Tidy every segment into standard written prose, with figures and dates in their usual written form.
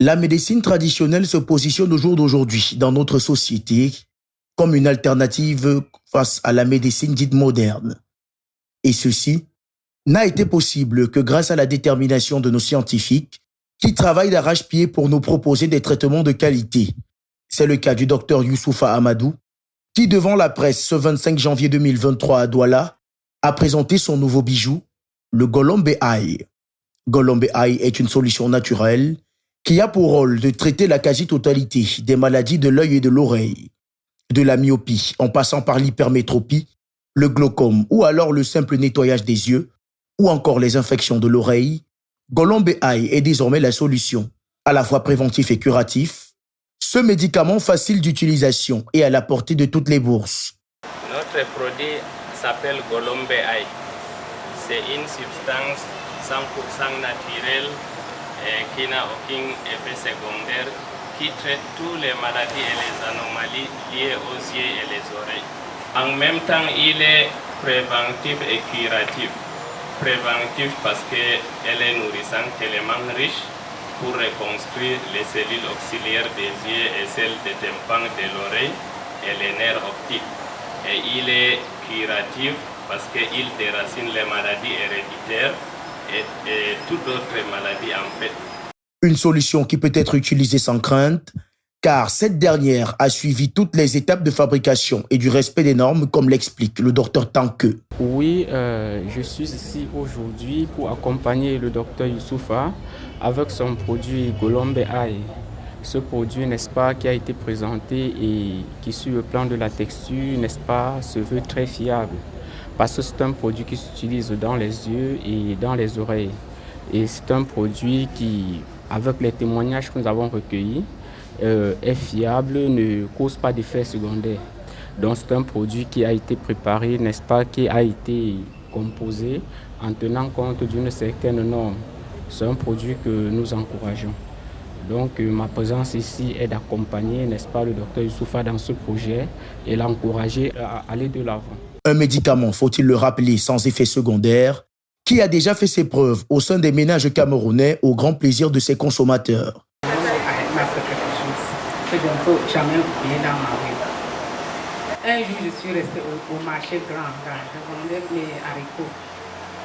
La médecine traditionnelle se positionne au jour d'aujourd'hui dans notre société comme une alternative face à la médecine dite moderne. Et ceci n'a été possible que grâce à la détermination de nos scientifiques qui travaillent d'arrache-pied pour nous proposer des traitements de qualité. C'est le cas du docteur Youssoufa Amadou, qui devant la presse ce 25 janvier 2023 à Douala, a présenté son nouveau bijou, le Golombé Eye. Golombé Eye est une solution naturelle qui a pour rôle de traiter la quasi-totalité des maladies de l'œil et de l'oreille, de la myopie en passant par l'hypermétropie, le glaucome ou alors le simple nettoyage des yeux, ou encore les infections de l'oreille. Golombé Eye est désormais la solution, à la fois préventif et curatif. Ce médicament facile d'utilisation et à la portée de toutes les bourses. Notre produit s'appelle Golombé Eye. C'est une substance 100% naturelle qui n'a aucun effet secondaire, qui traite toutes les maladies et les anomalies liées aux yeux et les oreilles. En même temps, il est préventif et curatif. Préventif parce qu'elle est nourrissante, tellement riche pour reconstruire les cellules auxiliaires des yeux et celles des tympans de l'oreille et les nerfs optiques. Et il est curatif parce qu'il déracine les maladies héréditaires et toutes autres maladies en fait. Une solution qui peut être utilisée sans crainte, car cette dernière a suivi toutes les étapes de fabrication et du respect des normes, comme l'explique le docteur Tanque. Oui, je suis ici aujourd'hui pour accompagner le docteur Youssoufa avec son produit Golombé Eye. Ce produit, n'est-ce pas, qui a été présenté et qui, sur le plan de la texture, n'est-ce pas, se veut très fiable. Parce que c'est un produit qui s'utilise dans les yeux et dans les oreilles. Et c'est un produit qui, avec les témoignages que nous avons recueillis, est fiable, ne cause pas d'effets secondaires. Donc c'est un produit qui a été préparé, n'est-ce pas, qui a été composé en tenant compte d'une certaine norme. C'est un produit que nous encourageons. Donc ma présence ici est d'accompagner, n'est-ce pas, le docteur Youssoufa dans ce projet et l'encourager à aller de l'avant. Un médicament, faut-il le rappeler, sans effet secondaire, qui a déjà fait ses preuves au sein des ménages camerounais au grand plaisir de ses consommateurs. Que je ne peux jamais oublier dans ma vie. Un jour, je suis restée au marché Grand, je vendais les haricots.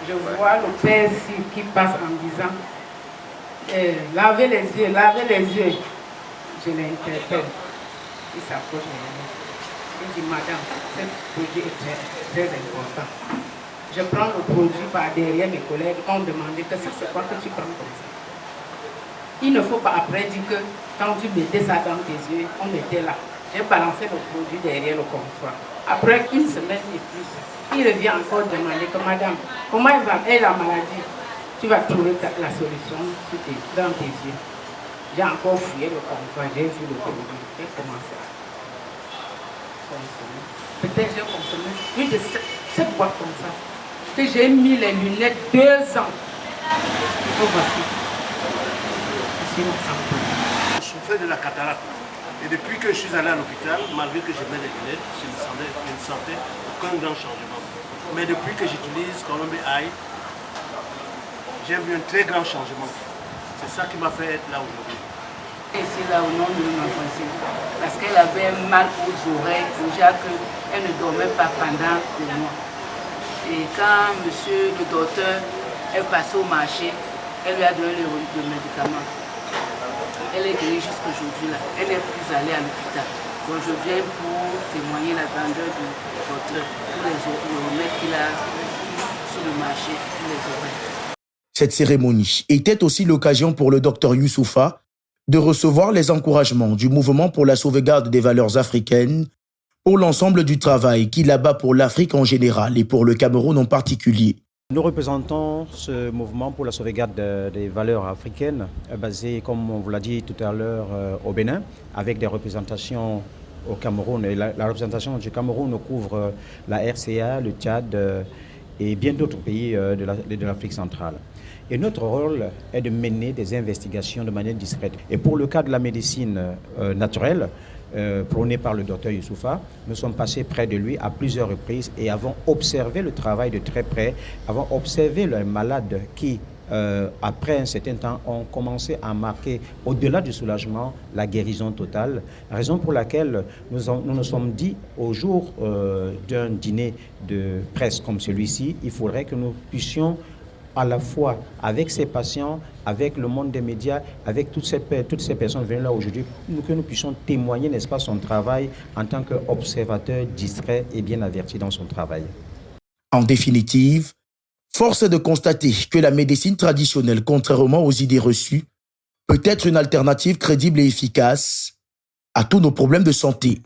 Je vois le père qui passe en disant lavez les yeux, lavez les yeux. Je l'interpelle. Il s'approche de moi. Il dit, madame, ce produit est très, très important. Je prends le produit par derrière mes collègues, on me demandait que ça c'est quoi que tu prends comme ça. Il ne faut pas après dire que quand tu mettais ça dans tes yeux, on était là. J'ai balancé le produit derrière le comptoir. Après une semaine et plus, il revient encore demander que madame, comment est la maladie? Tu vas trouver la solution dans tes yeux. J'ai encore fouillé le comptoir, j'ai vu le produit, j'ai commencé à consommer. Peut-être j'ai consommé plus de 7 boîtes comme ça. Que j'ai mis les lunettes 2 ans. Oh, voici. Je souffrais de la cataracte. Et depuis que je suis allé à l'hôpital, malgré que je mets les lunettes, je ne sentais aucun grand changement. Mais depuis que j'utilise Golombé Eye, j'ai vu un très grand changement. C'est ça qui m'a fait être là aujourd'hui. Ici, là, au nom de ma voisine, parce qu'elle avait mal aux oreilles, déjà qu'elle ne dormait pas pendant des mois. Et quand monsieur le docteur est passé au marché, elle lui a donné le médicament. Elle est guérie jusqu'aujourd'hui là. Elle n'est plus allée à l'hôpital. Donc je viens pour témoigner la grandeur du docteur pour les remèdes qu'il a sur le marché pour les oreilles. Cette cérémonie était aussi l'occasion pour le docteur Youssoufa de recevoir les encouragements du mouvement pour la sauvegarde des valeurs africaines pour l'ensemble du travail qu'il abat pour l'Afrique en général et pour le Cameroun en particulier. Nous représentons ce mouvement pour la sauvegarde des valeurs africaines, basé, comme on vous l'a dit tout à l'heure, au Bénin, avec des représentations au Cameroun. Et la représentation du Cameroun couvre la RCA, le Tchad et bien d'autres pays de l'Afrique centrale. Et notre rôle est de mener des investigations de manière discrète. Et pour le cas de la médecine naturelle, prônée par le docteur Youssoufa, nous sommes passés près de lui à plusieurs reprises et avons observé le travail de très près, avons observé les malades qui après un certain temps, ont commencé à marquer, au-delà du soulagement, la guérison totale. Raison pour laquelle nous nous sommes dit, au jour d'un dîner de presse comme celui-ci, il faudrait que nous puissions à la fois avec ces patients, avec le monde des médias, avec toutes ces personnes venues là aujourd'hui, que nous puissions témoigner, n'est-ce pas, son travail en tant qu'observateur distrait et bien averti dans son travail. En définitive, force est de constater que la médecine traditionnelle, contrairement aux idées reçues, peut être une alternative crédible et efficace à tous nos problèmes de santé.